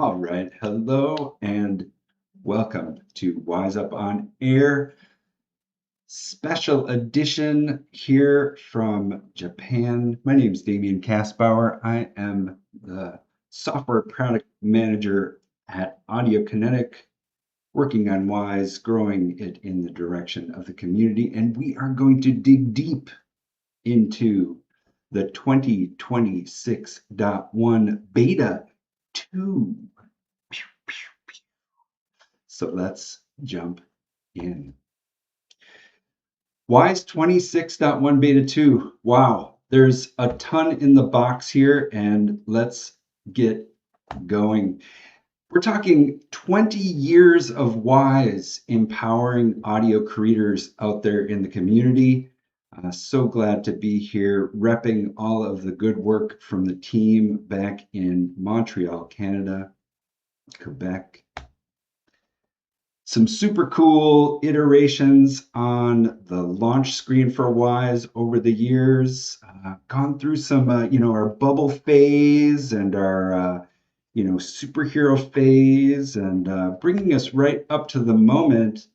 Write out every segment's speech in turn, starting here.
All right, hello and welcome to Wise Up on Air, special edition here from Japan. My name is Damian Kaspauer. I am the software product manager at Audio Kinetic, working on Wise, growing it in the direction of the community, and we are going to dig deep into the 2026.1 beta 2. So let's jump in. Wwise 2026.1 beta 2. Wow, there's a ton in the box here, and let's get going. We're talking 20 years of Wwise empowering audio creators out there in the community. So glad to be here repping all of the good work from the team back in Montreal, Canada, Quebec. Some super cool iterations on the launch screen for Wwise over the years. Gone through some, our bubble phase and our, superhero phase, and bringing us right up to the moment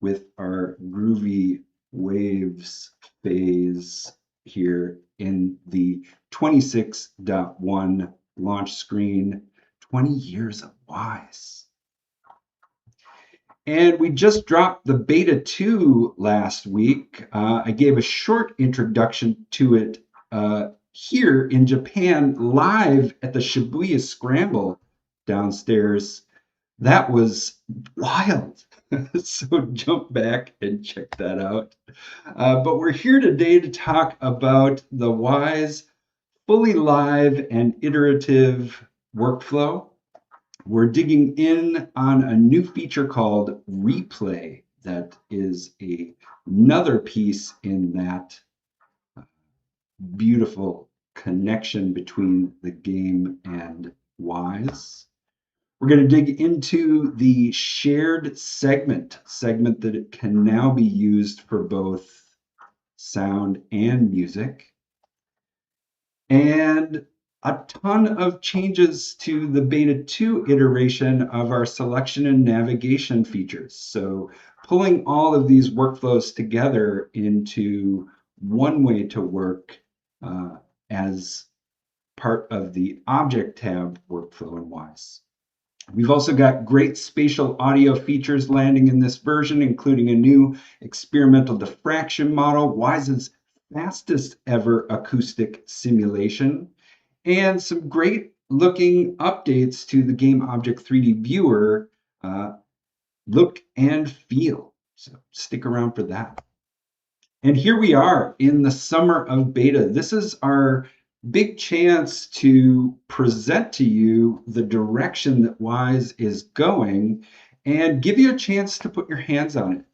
with our groovy waves phase here in the 26.1 launch screen. 20 years of Wwise. And we just dropped the beta 2 last week. I gave a short introduction to it here in Japan live at the Shibuya Scramble downstairs. That was wild. So jump back and check that out. But we're here today to talk about the Wwise fully live and iterative workflow. We're digging in on a new feature called Replay that is another piece in that beautiful connection between the game and Wwise. We're going to dig into the shared segment that it can now be used for both sound and music. And a ton of changes to the beta 2 iteration of our selection and navigation features. So pulling all of these workflows together into one way to work as part of the Object tab workflow in Wwise. We've also got great spatial audio features landing in this version, including a new experimental diffraction model, Wwise's fastest ever acoustic simulation, and some great looking updates to the Game Object 3D Viewer look and feel. So stick around for that. And here we are in the summer of beta. This is our big chance to present to you the direction that Wwise is going and give you a chance to put your hands on it.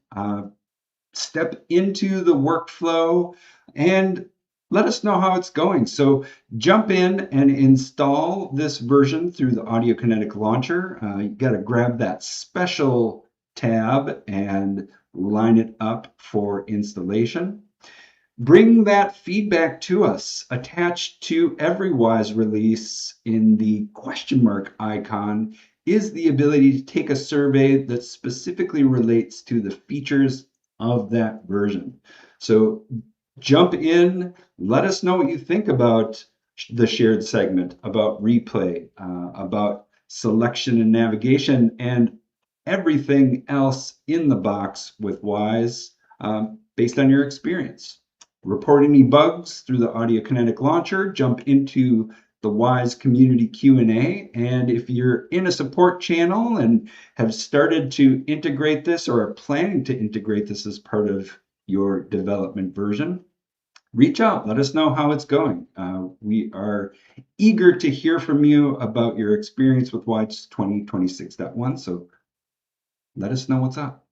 Step into the workflow and let us know how it's going. So jump in and install this version through the Audio Kinetic launcher. You got to grab that special tab and line it up for installation. Bring that feedback to us. Attached to every Wwise release in the question mark icon is the ability to take a survey that specifically relates to the features of that version. So jump in, let us know what you think about the shared segment, about replay, about selection and navigation, and everything else in the box with Wwise based on your experience. Report any bugs through the Audio Kinetic launcher, jump into the Wwise community Q&A, and if you're in a support channel and have started to integrate this or are planning to integrate this as part of your development version, reach out, let us know how it's going. We are eager to hear from you about your experience with Wwise 2026.1, so let us know what's up.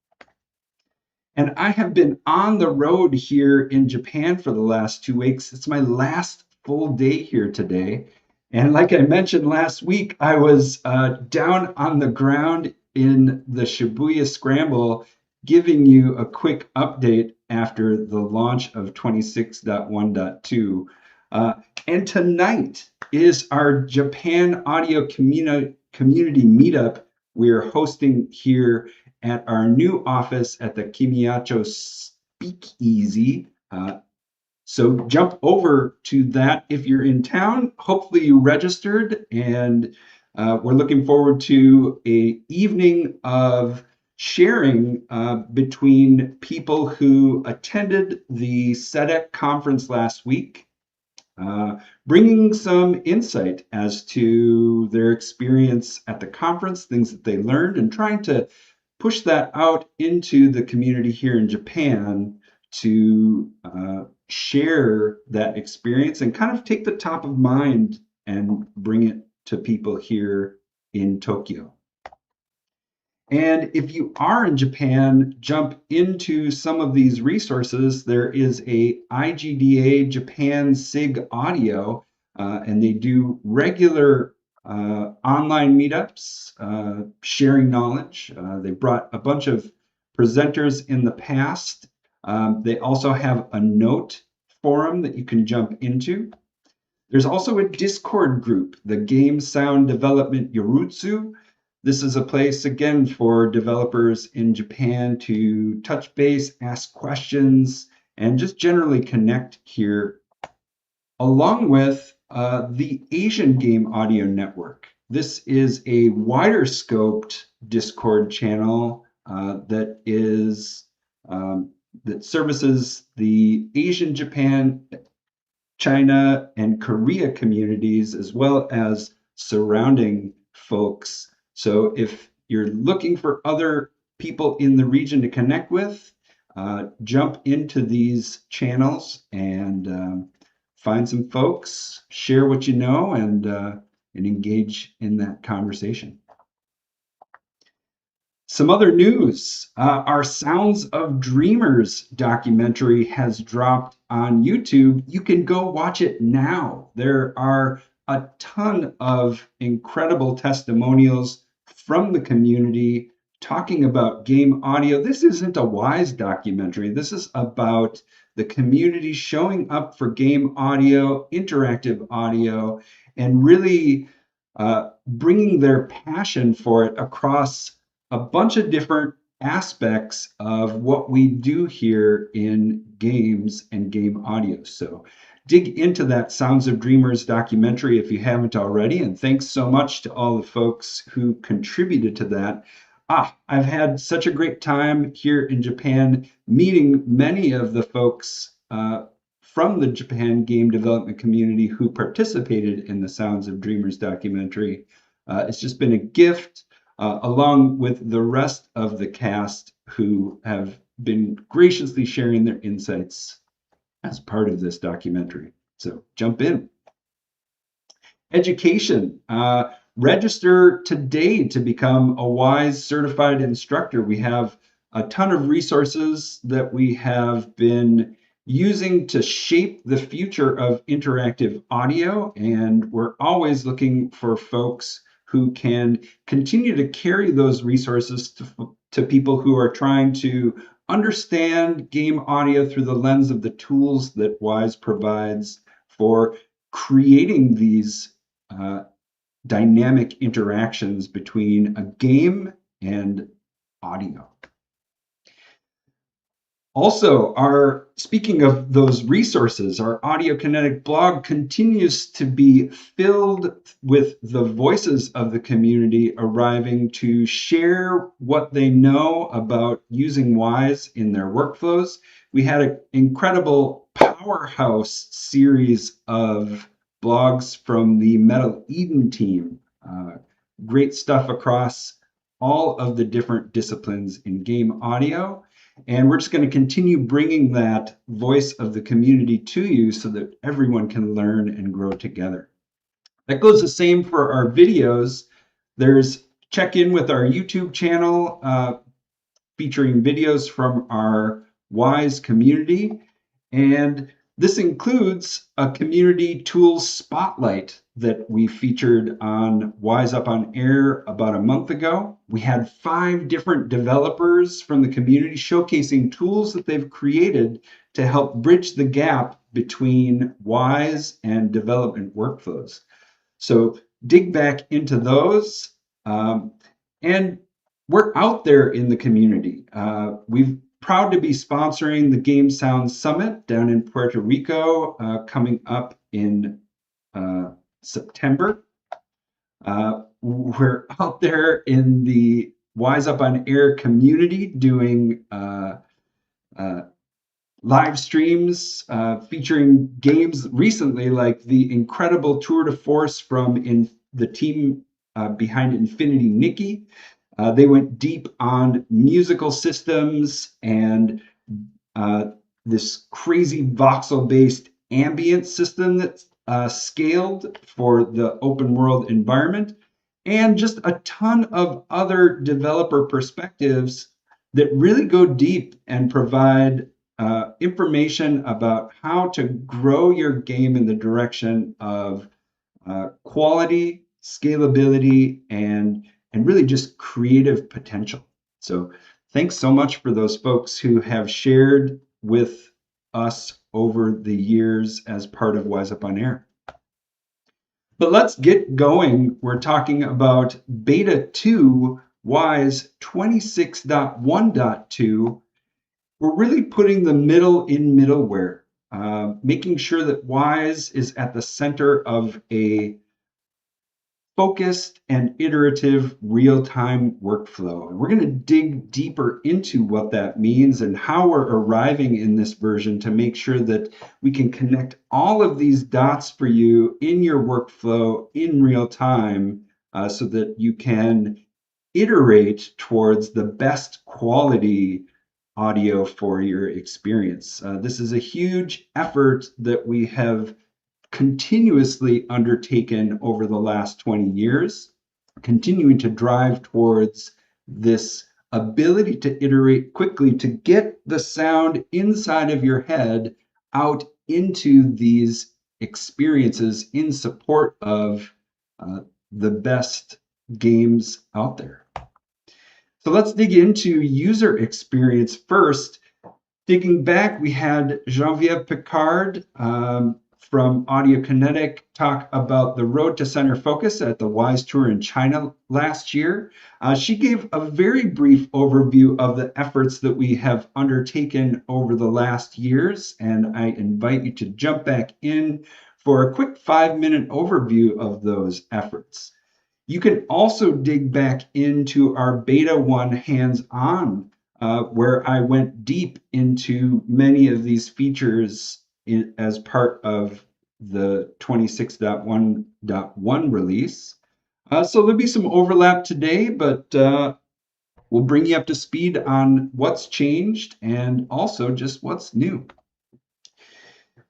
And I have been on the road here in Japan for the last 2 weeks. It's my last full day here today. And like I mentioned last week, I was down on the ground in the Shibuya Scramble, giving you a quick update after the launch of 26.1.2. And tonight is our Japan Audio Community Meetup we're hosting here at our new office at the Kimiyacho Speakeasy. So jump over to that if you're in town. Hopefully you registered, and we're looking forward to an evening of sharing between people who attended the SEDEC conference last week, bringing some insight as to their experience at the conference, things that they learned, and trying to push that out into the community here in Japan to share that experience and kind of take the top of mind and bring it to people here in Tokyo. And if you are in Japan, jump into some of these resources. There is a IGDA Japan SIG audio, and they do regular online meetups, sharing knowledge. They brought a bunch of presenters in the past. They also have a note forum that you can jump into. There's also a Discord group, the Game Sound Development Yorutsu. This is a place, again, for developers in Japan to touch base, ask questions, and just generally connect here, along with the Asian Game Audio Network. This is a wider scoped Discord channel that services the Asian Japan, China, and Korea communities, as well as surrounding folks. So if you're looking for other people in the region to connect with, jump into these channels and find some folks, share what you know, and engage in that conversation. Some other news, our Sounds of Dreamers documentary has dropped on YouTube. You can go watch it now. There are a ton of incredible testimonials from the community talking about game audio. This isn't a Wwise documentary. This is about the community showing up for game audio, interactive audio, and really bringing their passion for it across a bunch of different aspects of what we do here in games and game audio. So dig into that Sounds of Dreamers documentary if you haven't already. And thanks so much to all the folks who contributed to that. I've had such a great time here in Japan meeting many of the folks from the Japan game development community who participated in the Sounds of Dreamers documentary. It's just been a gift. Along with the rest of the cast who have been graciously sharing their insights as part of this documentary. So jump in. Education. Register today to become a Wwise certified instructor. We have a ton of resources that we have been using to shape the future of interactive audio, and we're always looking for folks who can continue to carry those resources to people who are trying to understand game audio through the lens of the tools that Wwise provides for creating these dynamic interactions between a game and audio. Also, speaking of those resources, our Audiokinetic blog continues to be filled with the voices of the community arriving to share what they know about using Wwise in their workflows. We had an incredible powerhouse series of blogs from the Metal Eden team. Great stuff across all of the different disciplines in game audio. And we're just going to continue bringing that voice of the community to you so that everyone can learn and grow together. That goes the same for our videos. There's check in with our YouTube channel featuring videos from our Wwise community. And this includes a community tools spotlight that we featured on Wwise Up on Air about a month ago. We had 5 different developers from the community showcasing tools that they've created to help bridge the gap between Wwise and development workflows. So dig back into those. And we're out there in the community. We've proud to be sponsoring the Game Sound Summit down in Puerto Rico coming up in September. We're out there in the Wise Up on Air community doing live streams featuring games recently, like the incredible tour de force from the team behind Infinity Nikki. They went deep on musical systems and this crazy voxel-based ambient system that's scaled for the open world environment, and just a ton of other developer perspectives that really go deep and provide information about how to grow your game in the direction of quality, scalability, and really just creative potential. So thanks so much for those folks who have shared with us over the years as part of Wise Up on Air. But let's get going. We're talking about Beta 2 Wwise 2026.1.2. We're really putting the middle in middleware, making sure that Wwise is at the center of a focused and iterative real-time workflow. And we're going to dig deeper into what that means and how we're arriving in this version to make sure that we can connect all of these dots for you in your workflow in real time so that you can iterate towards the best quality audio for your experience. This is a huge effort that we have continuously undertaken over the last 20 years, continuing to drive towards this ability to iterate quickly to get the sound inside of your head out into these experiences in support of the best games out there. So let's dig into user experience first. Digging back, we had Geneviève Picard from Audio Kinetic talk about the road to center focus at the Wwise Tour in China last year. She gave a very brief overview of the efforts that we have undertaken over the last years, and I invite you to jump back in for a quick 5-minute overview of those efforts. You can also dig back into our Beta 1 hands-on, where I went deep into many of these features as part of the 26.1.1 release. So there'll be some overlap today, but we'll bring you up to speed on what's changed and also just what's new.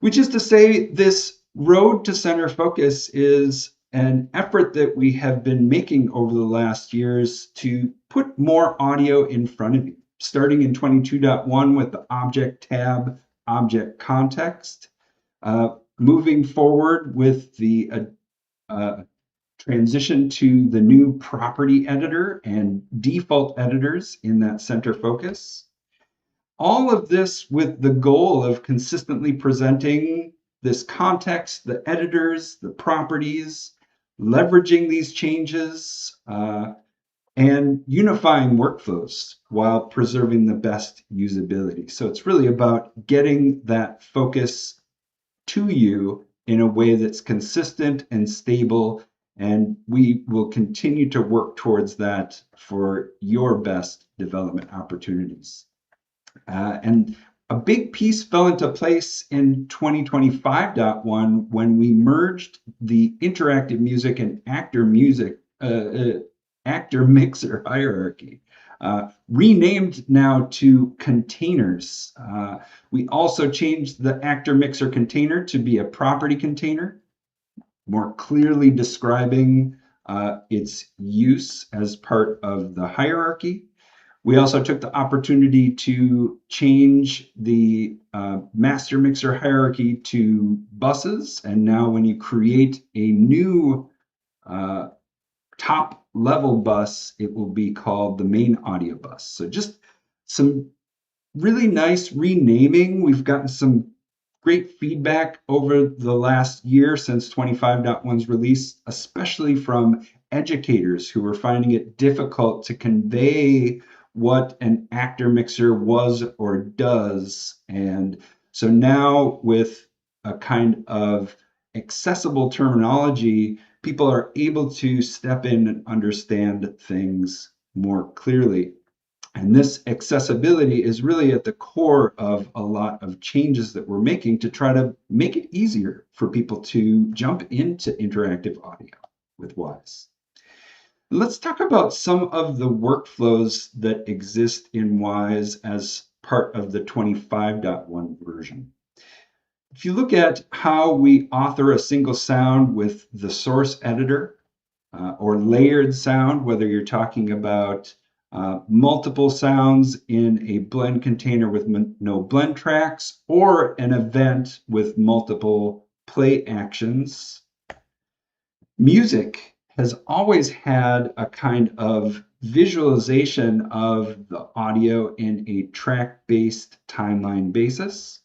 Which is to say, this road to center focus is an effort that we have been making over the last years to put more audio in front of you, starting in 22.1 with the object tab, object context, moving forward with the transition to the new property editor and default editors in that center focus. All of this with the goal of consistently presenting this context, the editors, the properties, leveraging these changes, and unifying workflows while preserving the best usability. So it's really about getting that focus to you in a way that's consistent and stable, and we will continue to work towards that for your best development opportunities. And a big piece fell into place in 2025.1 when we merged the interactive music and actor mixer hierarchy, renamed now to containers. We also changed the actor mixer container to be a property container, more clearly describing its use as part of the hierarchy. We also took the opportunity to change the master mixer hierarchy to buses. And now when you create a new top level bus, it will be called the main audio bus. So just some really nice renaming. We've gotten some great feedback over the last year since 25.1's release, especially from educators who are finding it difficult to convey what an actor mixer was or does. And so now, with a kind of accessible terminology, people are able to step in and understand things more clearly. And this accessibility is really at the core of a lot of changes that we're making to try to make it easier for people to jump into interactive audio with Wwise. Let's talk about some of the workflows that exist in Wwise as part of the 25.1 version. If you look at how we author a single sound with the source editor, or layered sound, whether you're talking about multiple sounds in a blend container with no blend tracks, or an event with multiple play actions. Music has always had a kind of visualization of the audio in a track-based timeline basis.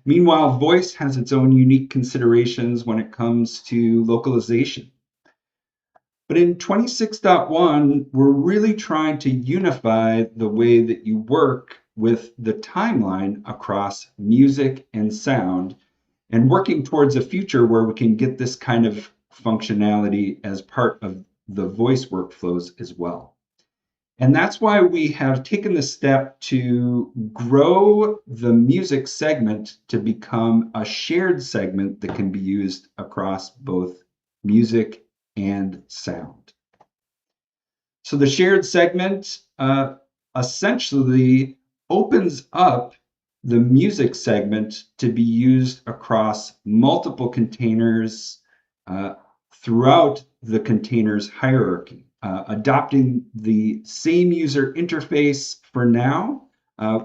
Meanwhile, voice has its own unique considerations when it comes to localization. But in 26.1, we're really trying to unify the way that you work with the timeline across music and sound, and working towards a future where we can get this kind of functionality as part of the voice workflows as well. And that's why we have taken the step to grow the music segment to become a shared segment that can be used across both music and sound. So the shared segment essentially opens up the music segment to be used across multiple containers throughout the container's hierarchy, adopting the same user interface for now,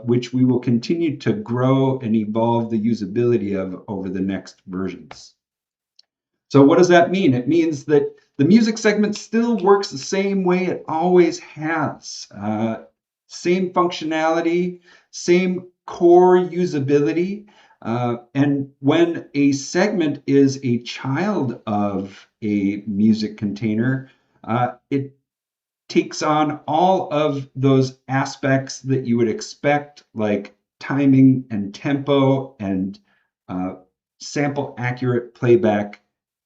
which we will continue to grow and evolve the usability of over the next versions. So what does that mean? It means that the music segment still works the same way it always has. Same functionality, same core usability. And when a segment is a child of a music container, it takes on all of those aspects that you would expect, like timing and tempo and sample accurate playback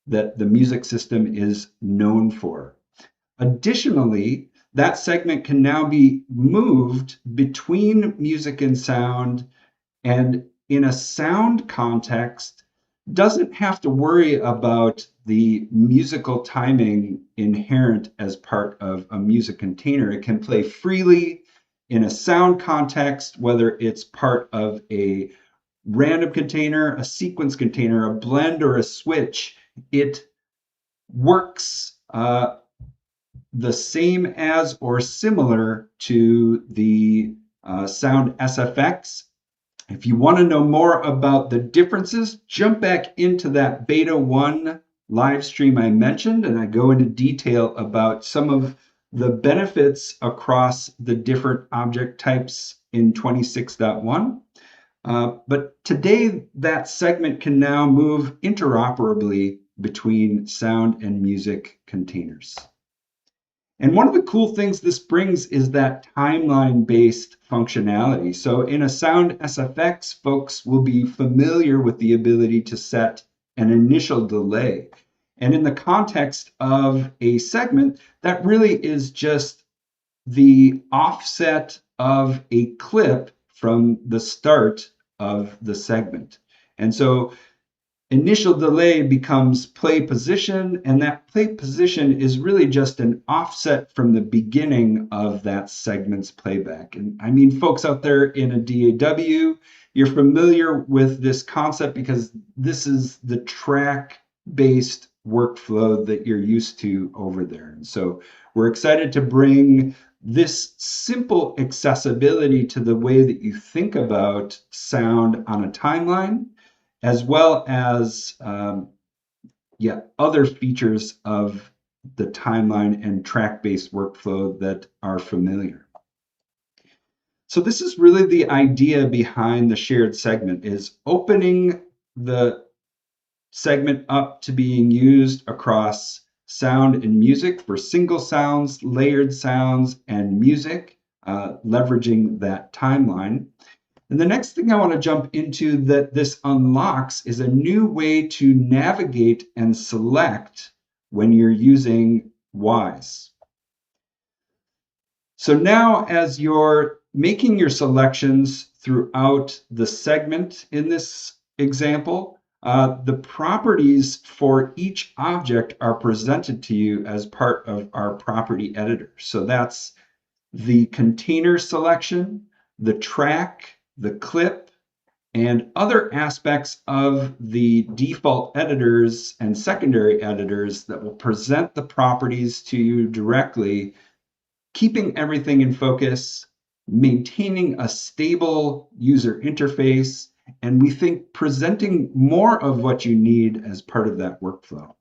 that the music system is known for. Additionally, that segment can now be moved between music and sound, and in a sound context, doesn't have to worry about the musical timing inherent as part of a music container. It can play freely in a sound context, whether it's part of a random container, a sequence container, a blend, or a switch. It works the same as or similar to the sound SFX. If you want to know more about the differences, jump back into that beta 1 live stream I mentioned, and I go into detail about some of the benefits across the different object types in 26.1. But today, that segment can now move interoperably between sound and music containers. And one of the cool things this brings is that timeline-based functionality. So in a sound SFX, folks will be familiar with the ability to set an initial delay. And in the context of a segment, that really is just the offset of a clip from the start of the segment. And so initial delay becomes play position, and that play position is really just an offset from the beginning of that segment's playback. And I mean, folks out there in a DAW, you're familiar with this concept because this is the track-based workflow that you're used to over there. And so we're excited to bring this simple accessibility to the way that you think about sound on a timeline, as well as other features of the timeline and track-based workflow that are familiar. So this is really the idea behind the shared segment, is opening the segment up to being used across sound and music for single sounds, layered sounds, and music, leveraging that timeline. And the next thing I want to jump into that this unlocks is a new way to navigate and select when you're using Wwise. So now as you're making your selections throughout the segment in this example, the properties for each object are presented to you as part of our property editor. So that's the container selection, the track, the clip, and other aspects of the default editors and secondary editors that will present the properties to you directly, keeping everything in focus, maintaining a stable user interface, and we think presenting more of what you need as part of that workflow.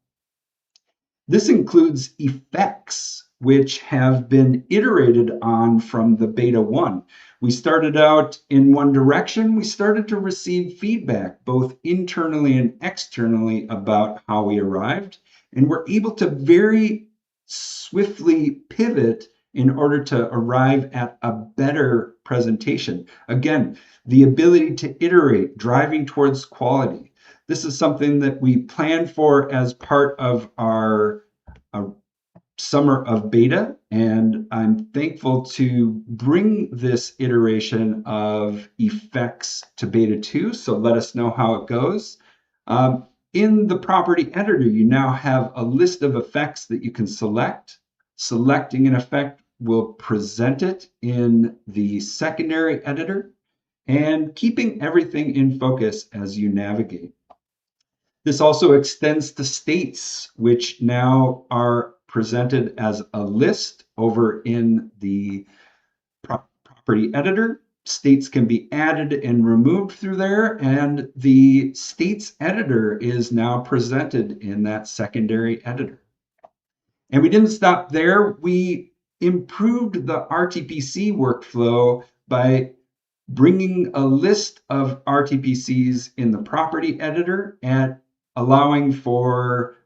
This includes effects, which have been iterated on from the beta 1. We started out in one direction. We started to receive feedback, both internally and externally, about how we arrived, and we're able to very swiftly pivot in order to arrive at a better presentation. Again, the ability to iterate, driving towards quality. This is something that we planned for as part of our summer of beta, and I'm thankful to bring this iteration of effects to beta 2, so let us know how it goes. In the property editor, you now have a list of effects that you can select. Selecting an effect will present it in the secondary editor, and keeping everything in focus as you navigate. This also extends to states, which now are presented as a list over in the property editor. States can be added and removed through there, and the states editor is now presented in that secondary editor. And we didn't stop there. We improved the RTPC workflow by bringing a list of RTPCs in the property editor and allowing for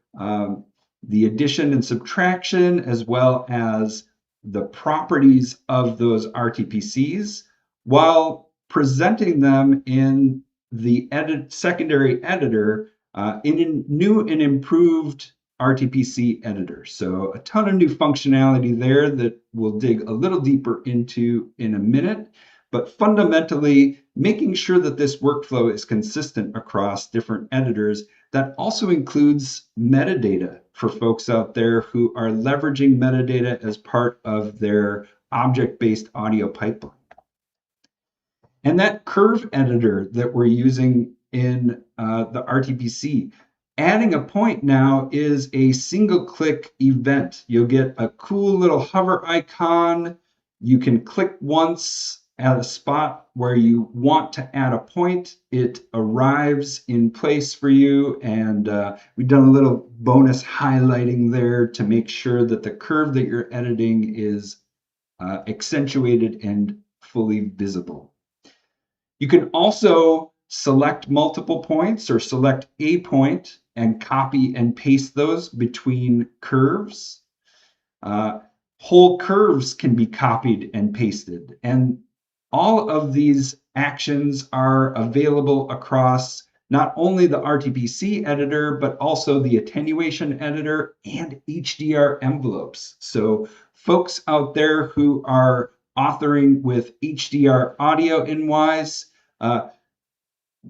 the addition and subtraction, as well as the properties of those RTPCs, while presenting them in the secondary editor in a new and improved RTPC editor. So a ton of new functionality there that we'll dig a little deeper into in a minute. But fundamentally, making sure that this workflow is consistent across different editors. That also includes metadata for folks out there who are leveraging metadata as part of their object-based audio pipeline. And that curve editor that we're using in the RTPC, adding a point now is a single-click event. You'll get a cool little hover icon. You can click once at a spot where you want to add a point. It arrives in place for you, and we've done a little bonus highlighting there to make sure that the curve that you're editing is accentuated and fully visible. You can also select multiple points or select a point and copy and paste those between curves. Whole curves can be copied and pasted, and all of these actions are available across not only the RTPC editor, but also the attenuation editor and HDR envelopes. So folks out there who are authoring with HDR audio in Wwise,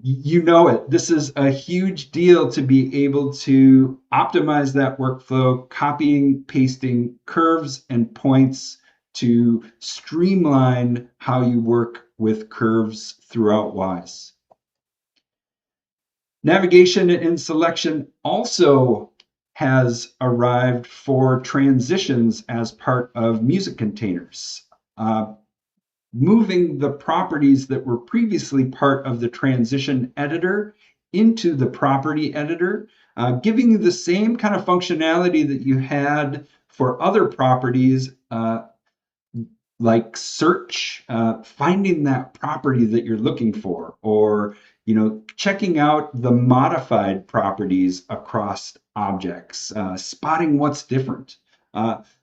you know it. This is a huge deal to be able to optimize that workflow, copying, pasting curves and points to streamline how you work with curves throughout Wwise. Navigation and selection also has arrived for transitions as part of music containers. Moving the properties that were previously part of the transition editor into the property editor, giving you the same kind of functionality that you had for other properties, like search, finding that property that you're looking for, or checking out the modified properties across objects, spotting what's different.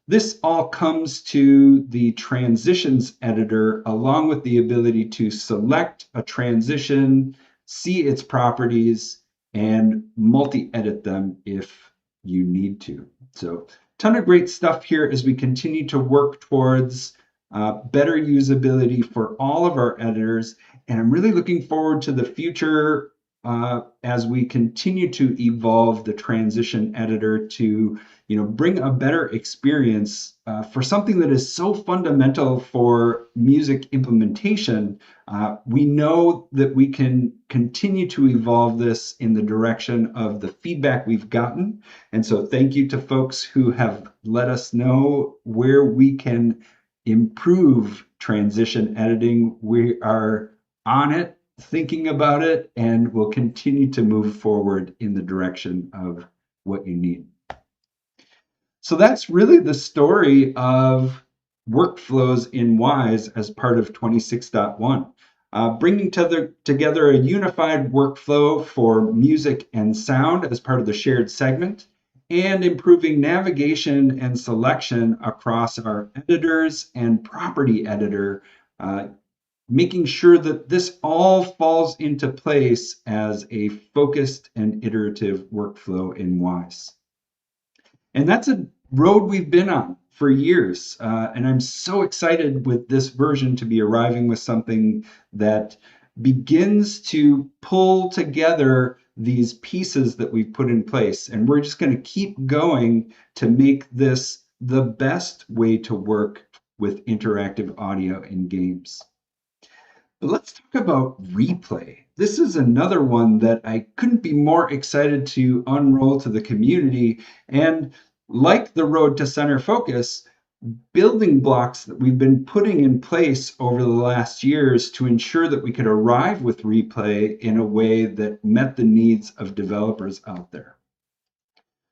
This all comes to the transitions editor, along with the ability to select a transition, see its properties, and multi-edit them if you need to. So, ton of great stuff here as we continue to work towards better usability for all of our editors. And I'm really looking forward to the future as we continue to evolve the transition editor to bring a better experience for something that is so fundamental for music implementation. We know that we can continue to evolve this in the direction of the feedback we've gotten. And so thank you to folks who have let us know where we can improve transition editing. We are on it, thinking about it, and will continue to move forward in the direction of what you need. So that's really the story of workflows in Wwise as part of 26.1. Bringing together a unified workflow for music and sound as part of the shared segment, and improving navigation and selection across our editors and property editor, making sure that this all falls into place as a focused and iterative workflow in Wwise. And that's a road we've been on for years. And I'm so excited with this version to be arriving with something that begins to pull together these pieces that we've put in place. And we're just going to keep going to make this the best way to work with interactive audio in games. But let's talk about replay. This is another one that I couldn't be more excited to unroll to the community. And like the road to center focus, building blocks that we've been putting in place over the last years to ensure that we could arrive with replay in a way that met the needs of developers out there.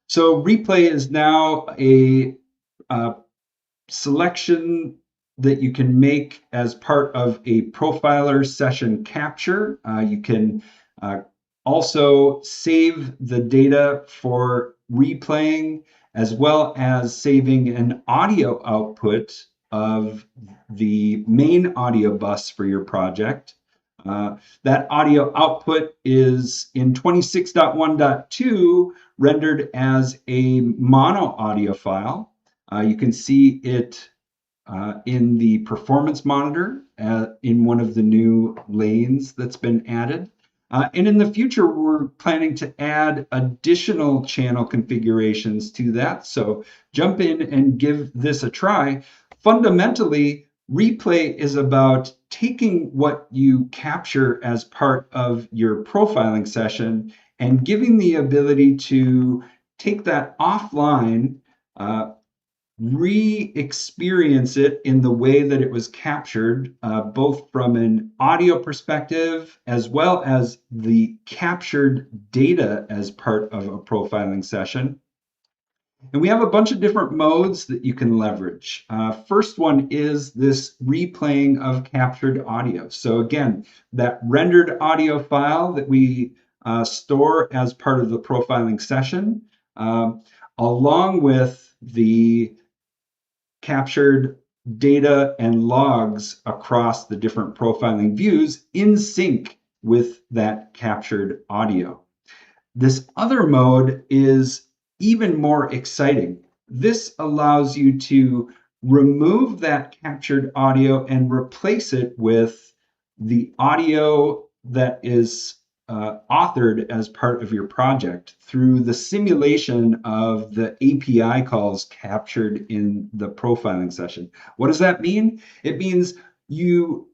So replay is now a selection that you can make as part of a profiler session capture. You can also save the data for replaying, as well as saving an audio output of the main audio bus for your project. That audio output is in 26.1.2 rendered as a mono audio file. You can see it in the performance monitor in one of the new lanes that's been added. And in the future, we're planning to add additional channel configurations to that. So jump in and give this a try. Fundamentally, replay is about taking what you capture as part of your profiling session and giving the ability to take that offline, re-experience it in the way that it was captured, both from an audio perspective as well as the captured data as part of a profiling session. And we have a bunch of different modes that you can leverage. First one is this replaying of captured audio. So again, that rendered audio file that we store as part of the profiling session, along with the captured data and logs across the different profiling views in sync with that captured audio. This other mode is even more exciting. This allows you to remove that captured audio and replace it with the audio that is authored as part of your project through the simulation of the API calls captured in the profiling session. What does that mean? It means you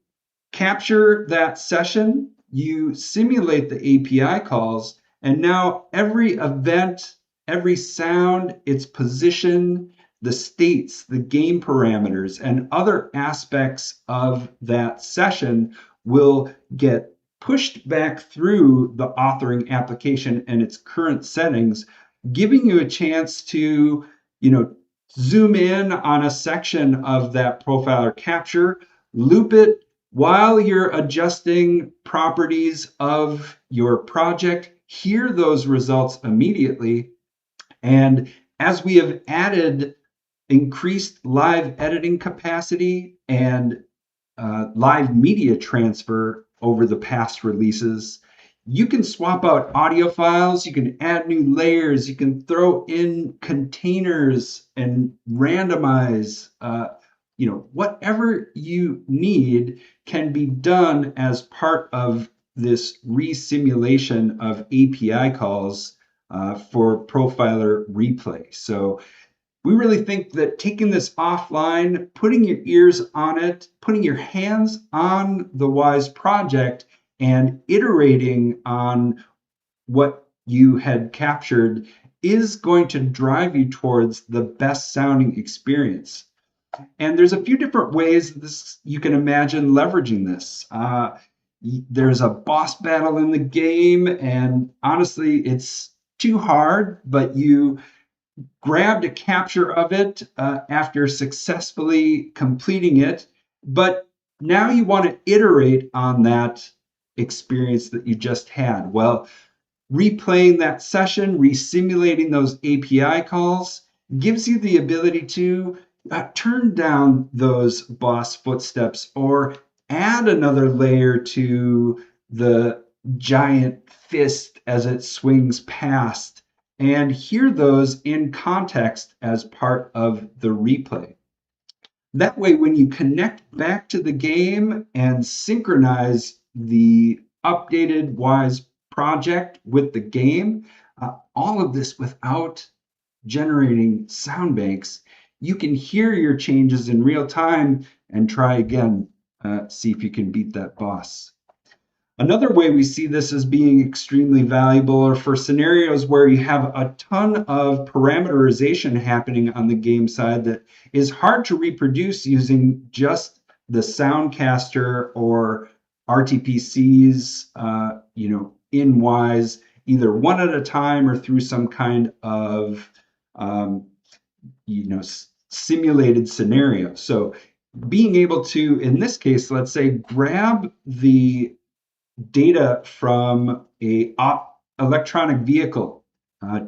capture that session, you simulate the API calls, and now every event, every sound, its position, the states, the game parameters, and other aspects of that session will get pushed back through the authoring application and its current settings, giving you a chance to, zoom in on a section of that profiler capture, loop it while you're adjusting properties of your project, hear those results immediately. And as we have added increased live editing capacity and live media transfer over the past releases, you can swap out audio files, you can add new layers, you can throw in containers and randomize. Whatever you need can be done as part of this resimulation of API calls for Profiler Replay. So we really think that taking this offline, putting your ears on it, putting your hands on the Wwise project, and iterating on what you had captured is going to drive you towards the best sounding experience. And there's a few different ways you can imagine leveraging this. There's a boss battle in the game, and honestly, it's too hard, but you grabbed a capture of it after successfully completing it, but now you want to iterate on that experience that you just had. Well, replaying that session, resimulating those API calls gives you the ability to turn down those boss footsteps or add another layer to the giant fist as it swings past and hear those in context as part of the replay. That way, when you connect back to the game and synchronize the updated Wwise project with the game, all of this without generating sound banks, you can hear your changes in real time and try again, see if you can beat that boss. Another way we see this as being extremely valuable are for scenarios where you have a ton of parameterization happening on the game side that is hard to reproduce using just the Soundcaster or RTPCs, in Wwise, either one at a time or through some kind of, simulated scenario. So being able to, in this case, let's say, grab the data from a electronic vehicle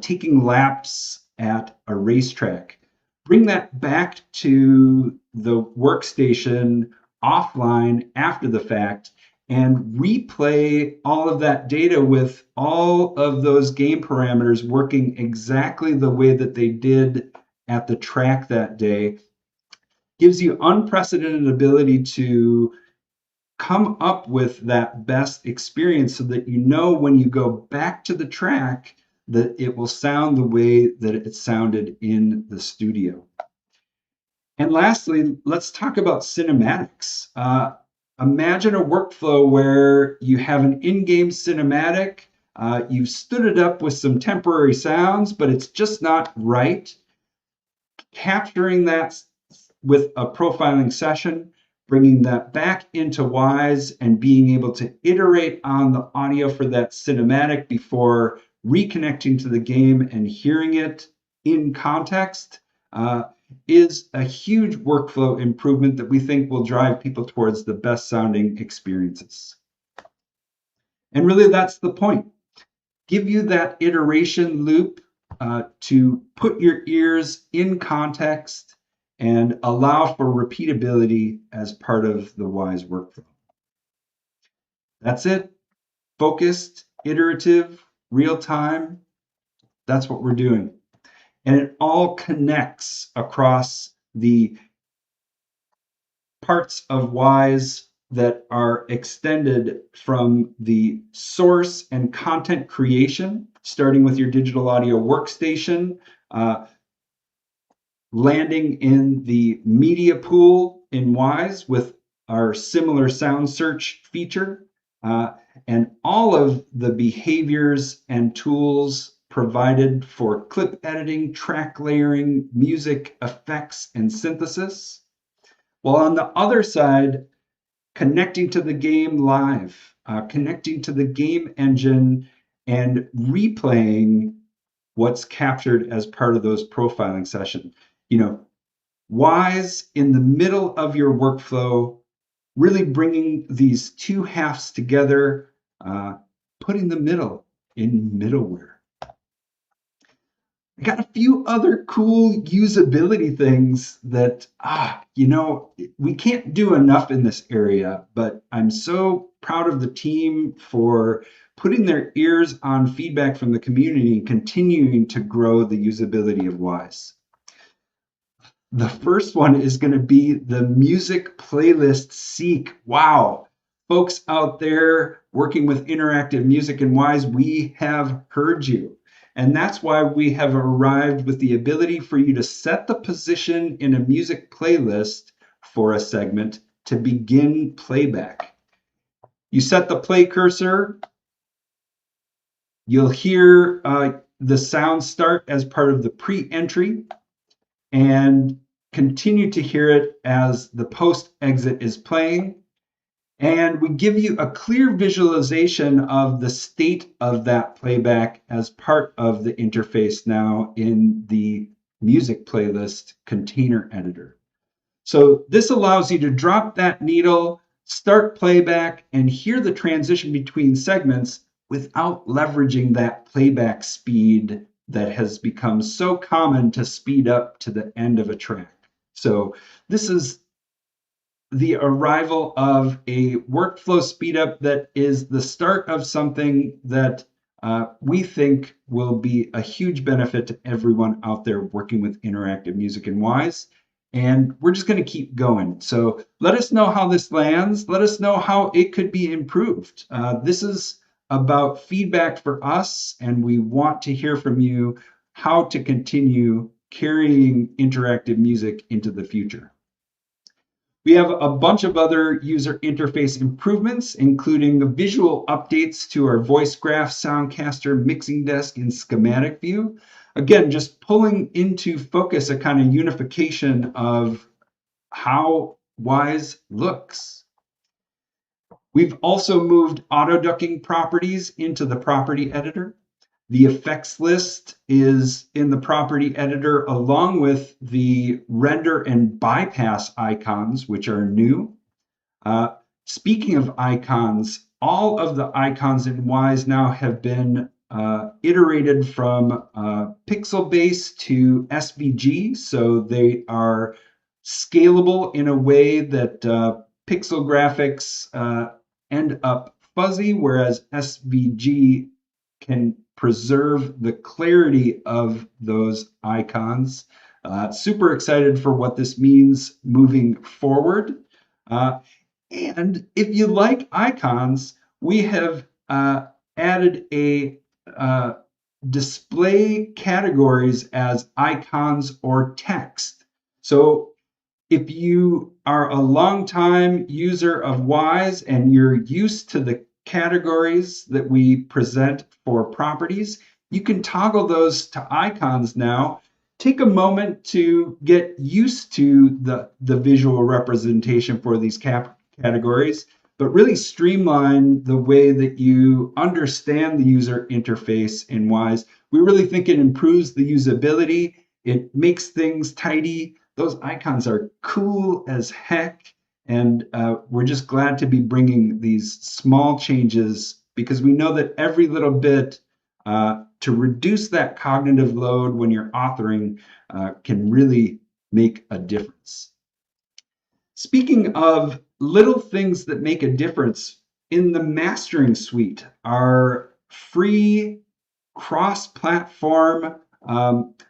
taking laps at a racetrack. Bring that back to the workstation offline after the fact and replay all of that data with all of those game parameters working exactly the way that they did at the track that day. Gives you unprecedented ability to come up with that best experience so that you know when you go back to the track that it will sound the way that it sounded in the studio. And lastly, let's talk about cinematics. Imagine a workflow where you have an in-game cinematic, you've stood it up with some temporary sounds, but it's just not right. Capturing that with a profiling session, bringing that back into Wwise and being able to iterate on the audio for that cinematic before reconnecting to the game and hearing it in context is a huge workflow improvement that we think will drive people towards the best sounding experiences. And really, that's the point. Give you that iteration loop to put your ears in context and allow for repeatability as part of the Wwise workflow. That's it. Focused, iterative, real time. That's what we're doing. And it all connects across the parts of Wwise that are extended from the source and content creation, starting with your digital audio workstation, landing in the media pool in Wwise with our similar sound search feature, and all of the behaviors and tools provided for clip editing, track layering, music effects, and synthesis. While on the other side, connecting to the game live, connecting to the game engine, and replaying what's captured as part of those profiling sessions. You know, Wwise in the middle of your workflow, really bringing these two halves together, putting the middle in middleware. I got a few other cool usability things that, we can't do enough in this area, but I'm so proud of the team for putting their ears on feedback from the community and continuing to grow the usability of Wwise. The first one is going to be the music playlist seek. Wow. Folks out there working with interactive music and Wwise, we have heard you. And that's why we have arrived with the ability for you to set the position in a music playlist for a segment to begin playback. You set the play cursor, you'll hear the sound start as part of the pre-entry, and continue to hear it as the post exit is playing. And we give you a clear visualization of the state of that playback as part of the interface now in the music playlist container editor. So this allows you to drop that needle, start playback, and hear the transition between segments without leveraging that playback speed that has become so common to speed up to the end of a track. So this is the arrival of a workflow speed up that is the start of something that we think will be a huge benefit to everyone out there working with interactive music and Wwise. And we're just going to keep going. So let us know how this lands. Let us know how it could be improved. This is about feedback for us, and we want to hear from you how to continue carrying interactive music into the future. We have a bunch of other user interface improvements, including visual updates to our voice graph, Soundcaster, mixing desk, and schematic view. Again, just pulling into focus a kind of unification of how Wwise looks. We've also moved auto ducking properties into the property editor. The effects list is in the property editor along with the render and bypass icons, which are new. Speaking of icons, all of the icons in Wwise now have been iterated from pixel base to SVG, so they are scalable in a way that pixel graphics end up fuzzy, whereas SVG can preserve the clarity of those icons. Super excited for what this means moving forward. And if you like icons, we have added a display categories as icons or text. So if you are a longtime user of Wwise and you're used to the categories that we present for properties, you can toggle those to icons now. Take a moment to get used to the visual representation for these categories, but really streamline the way that you understand the user interface in Wwise. We really think it improves the usability. It makes things tidy. Those icons are cool as heck. And we're just glad to be bringing these small changes because we know that every little bit to reduce that cognitive load when you're authoring can really make a difference. Speaking of little things that make a difference, in the mastering suite, our free cross-platform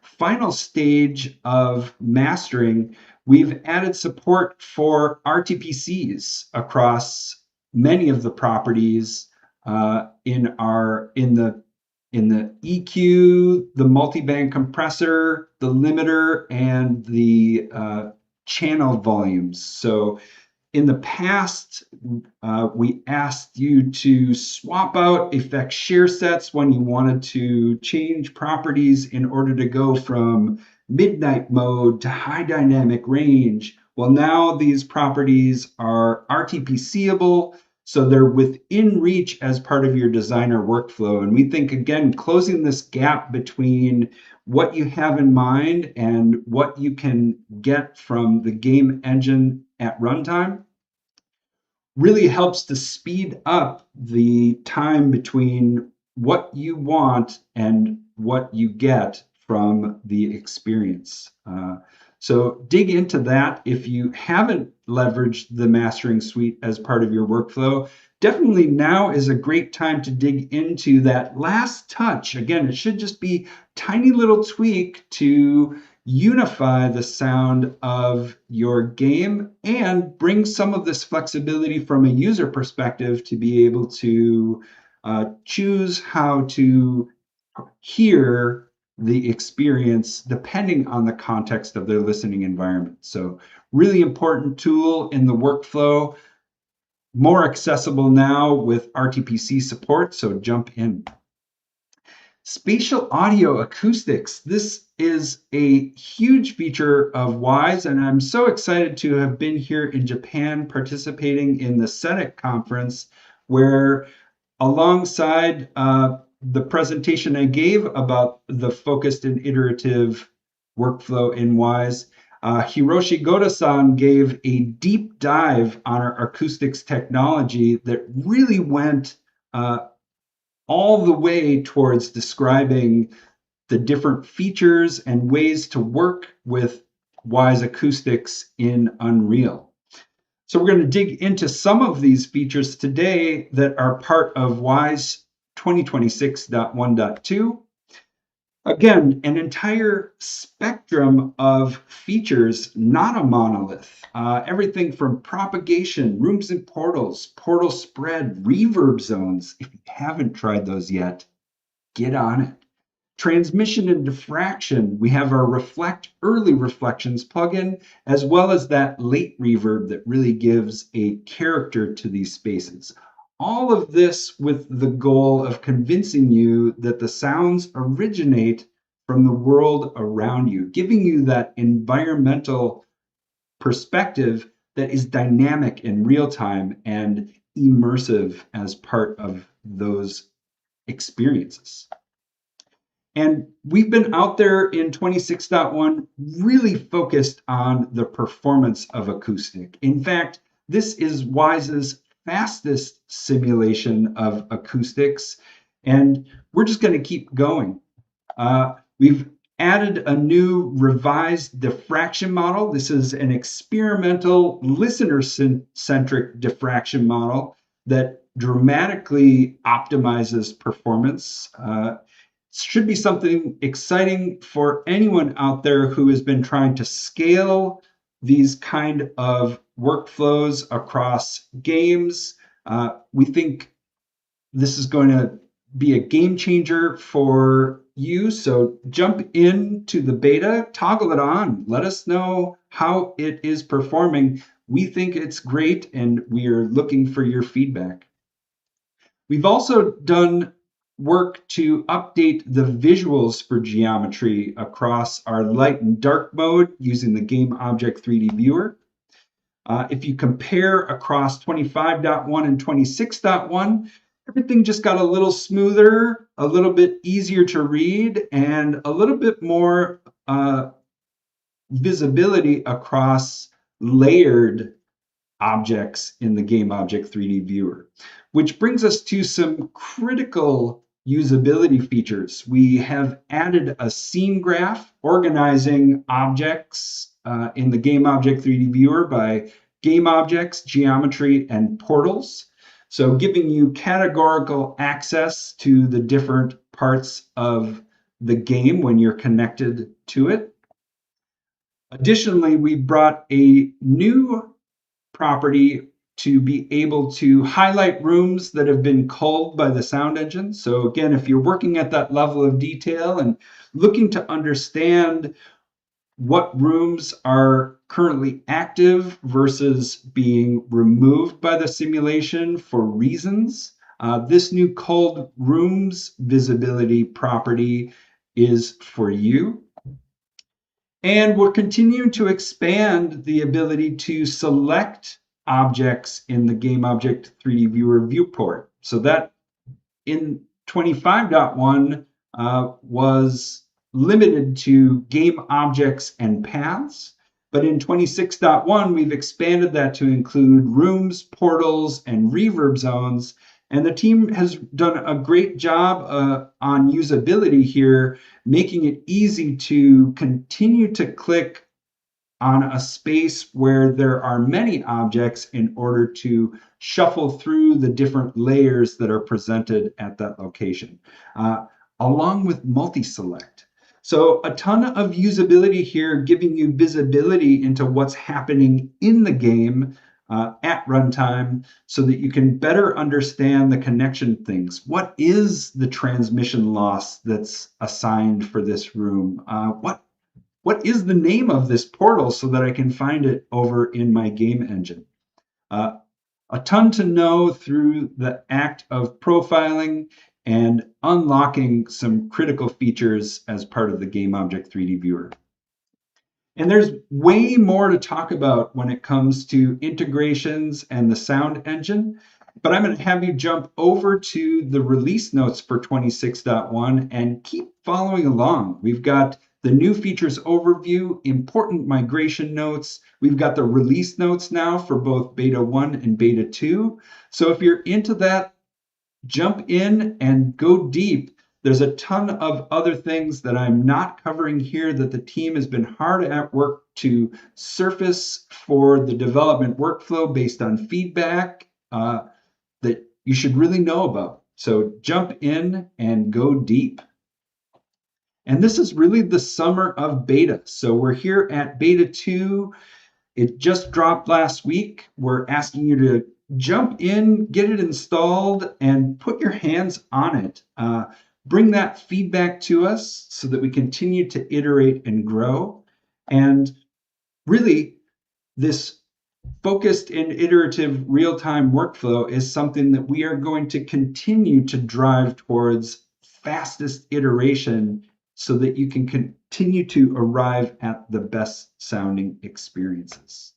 final stage of mastering, we've added support for RTPCs across many of the properties in the EQ, the multiband compressor, the limiter, and the channel volumes. So in the past, we asked you to swap out effect share sets when you wanted to change properties in order to go from midnight mode to high dynamic range. Well, now these properties are RTPCable, So they're within reach as part of your designer workflow. And we think, again, closing this gap between what you have in mind and what you can get from the game engine at runtime really helps to speed up the time between what you want and what you get from the experience. So dig into that. If you haven't leveraged the mastering suite as part of your workflow, definitely now is a great time to dig into that last touch. Again, it should just be tiny little tweak to unify the sound of your game and bring some of this flexibility from a user perspective to be able to choose how to hear the experience depending on the context of their listening environment. So really important tool in the workflow, more accessible now with RTPC support, so jump in. Spatial audio acoustics. This is a huge feature of Wwise, and I'm so excited to have been here in Japan participating in the SEDEC conference, where alongside the presentation I gave about the focused and iterative workflow in Wwise, Hiroshi Goda-san gave a deep dive on our acoustics technology that really went all the way towards describing the different features and ways to work with Wwise acoustics in Unreal. So we're going to dig into some of these features today that are part of Wwise 2026.1.2. Again, an entire spectrum of features, not a monolith. Everything from propagation, rooms and portals, portal spread, reverb zones. If you haven't tried those yet, get on it. Transmission and diffraction, we have our reflect early reflections plugin, as well as that late reverb that really gives a character to these spaces. All of this with the goal of convincing you that the sounds originate from the world around you, giving you that environmental perspective that is dynamic in real time and immersive as part of those experiences. And we've been out there in 26.1 really focused on the performance of acoustic. In fact, this is Wwise's fastest simulation of acoustics, and we're just going to keep going. We've added a new revised diffraction model. This is an experimental listener-centric diffraction model that dramatically optimizes performance. Should be something exciting for anyone out there who has been trying to scale these kind of workflows across games. We think this is going to be a game changer for you. So jump into the beta, toggle it on, let us know how it is performing. We think it's great, and we are looking for your feedback. We've also done work to update the visuals for geometry across our light and dark mode using the Game Object 3D Viewer. If you compare across 25.1 and 26.1, everything just got a little smoother, a little bit easier to read, and a little bit more visibility across layered objects in the Game Object 3D Viewer, which brings us to some critical usability features. We have added a scene graph organizing objects in the Game Object 3D Viewer by game objects, geometry, and portals. So giving you categorical access to the different parts of the game when you're connected to it. Additionally, we brought a new property to be able to highlight rooms that have been culled by the sound engine. So again, if you're working at that level of detail and looking to understand what rooms are currently active versus being removed by the simulation for reasons, this new culled rooms visibility property is for you. And we're continuing to expand the ability to select objects in the game object 3D viewer viewport. So that in 25.1 was limited to game objects and paths. But in 26.1, we've expanded that to include rooms, portals, and reverb zones. And the team has done a great job on usability here, making it easy to continue to click on a space where there are many objects in order to shuffle through the different layers that are presented at that location, along with multi-select. So a ton of usability here, giving you visibility into what's happening in the game at runtime so that you can better understand the connection things. What is the transmission loss that's assigned for this room? What is the name of this portal so that I can find it over in my game engine? A ton to know through the act of profiling and unlocking some critical features as part of the game object 3D viewer. And there's way more to talk about when it comes to integrations and the sound engine, but I'm going to have you jump over to the release notes for 26.1 and keep following along. We've got the new features overview, important migration notes. We've got the release notes now for both beta 1 and beta 2. So if you're into that, jump in and go deep. There's a ton of other things that I'm not covering here that the team has been hard at work to surface for the development workflow based on feedback that you should really know about. So jump in and go deep. And this is really the summer of beta. So we're here at beta 2. It just dropped last week. We're asking you to jump in, get it installed, and put your hands on it. Bring that feedback to us so that we continue to iterate and grow. And really, this focused and iterative real-time workflow is something that we are going to continue to drive towards fastest iteration so that you can continue to arrive at the best sounding experiences.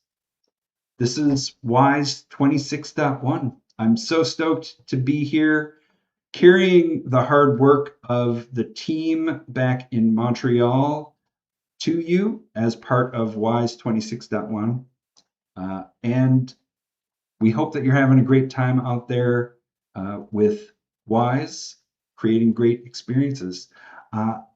This is Wwise 26.1. I'm so stoked to be here carrying the hard work of the team back in Montreal to you as part of Wwise 26.1. And we hope that you're having a great time out there with Wwise, creating great experiences.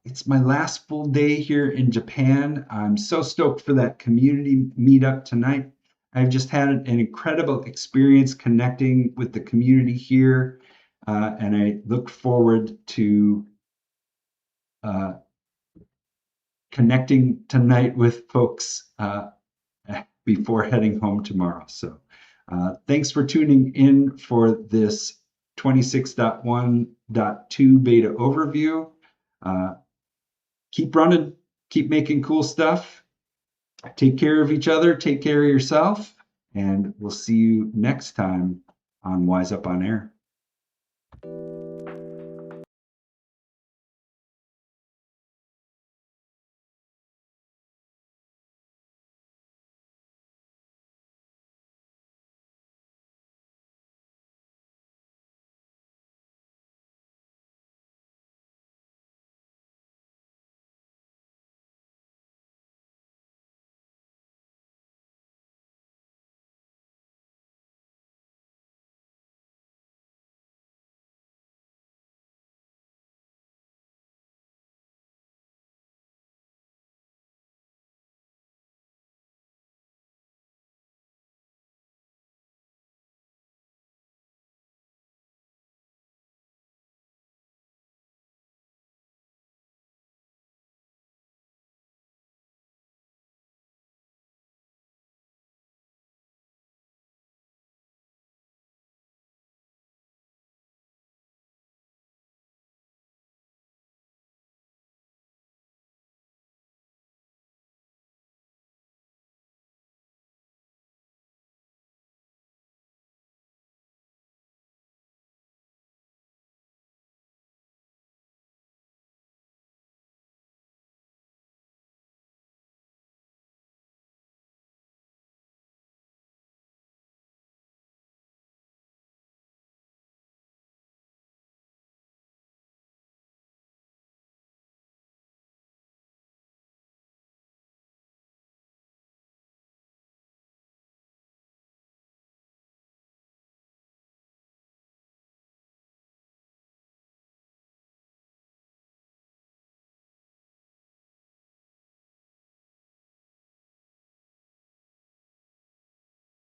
It's my last full day here in Japan. I'm so stoked for that community meetup tonight. I've just had an incredible experience connecting with the community here, and I look forward to connecting tonight with folks before heading home tomorrow. So thanks for tuning in for this 26.1.2 beta overview. Keep running, keep making cool stuff. Take care of each other, take care of yourself, and we'll see you next time on Wwise Up on Air.